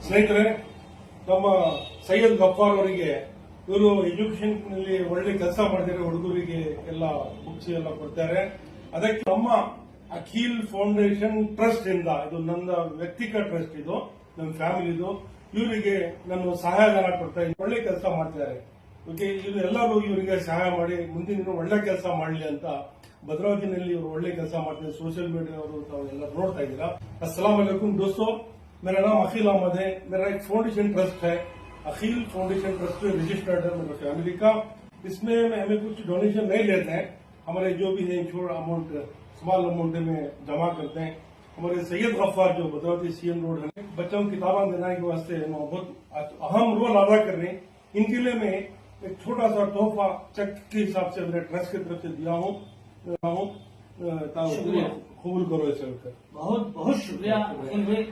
ಸ್ನೇಹಿತರೆ, ನಮ್ಮ ಸೈಯದ್ ಗಫಾರ್ ಅವರಿಗೆ ಇವರು ಎಜುಕೇಶನ್ ನಲ್ಲಿ ಒಳ್ಳೆ ಕೆಲಸ ಮಾಡಿದರೆ ಹುಡುಗರಿಗೆ ಎಲ್ಲ ಬುಕ್ಸ್ ಎಲ್ಲ ಕೊಡ್ತಾರೆ. ಅದಕ್ಕೆ ನಮ್ಮ ಅಖಿಲ್ ಫೌಂಡೇಶನ್ ಟ್ರಸ್ಟ್ ಇಂದ, ಇದು ನನ್ನ ವ್ಯಕ್ತಿಗತ ಟ್ರಸ್ಟ್, ಇದು ನಮ್ಮ ಫ್ಯಾಮಿಲಿದು, ಇವರಿಗೆ ನಾನು ಸಹಾಯಧನ ಕೊಡ್ತಾ ಇದ್ದೀನಿ. ಒಳ್ಳೆ ಕೆಲಸ ಮಾಡ್ತಿದ್ದಾರೆ. ಓಕೆ, ಇದು ಎಲ್ಲರೂ ಇವರಿಗೆ ಸಹಾಯ ಮಾಡಿ ಮುಂದಿನ ದಿನ ಒಳ್ಳೆ ಕೆಲಸ ಮಾಡಲಿ ಅಂತ ಭದ್ರಾವತಿನಲ್ಲಿ ಇವರು ಒಳ್ಳೆ ಕೆಲಸ ಮಾಡ್ತಿದ್ದಾರೆ. सोशल मीडिया ಅವರು ತಾವೆಲ್ಲ ನೋಡ್ತಾ ಇದ್ದೀರಾ. अस्सलाम वालेकुम दोस्तों, मेरा नाम अखिल अहमद है। मेरा एक फाउंडेशन ट्रस्ट है, अखिल फाउंडेशन ट्रस्ट रजिस्टर्ड है मेरे फैमिली का। इसमें हमें कुछ डोनेशन नहीं लेते हैं, हमारे जो भी है छोटा अमाउंट, स्मॉल अमाउंट में जमा करते हैं। हमारे सैयद गफ्फार जो भद्रावती सीएम रोड है, बच्चों को किताबें देने के वास्ते बहुत अहम रोल अदा कर रहे हैं। इनके लिए मैं एक छोटा सा तोहफा चेक के हिसाब से मेरे ट्रस्ट की तरफ से दिया हूँ। कबूल करो इसे। बहुत बहुत शुक्रिया अखिल भाई।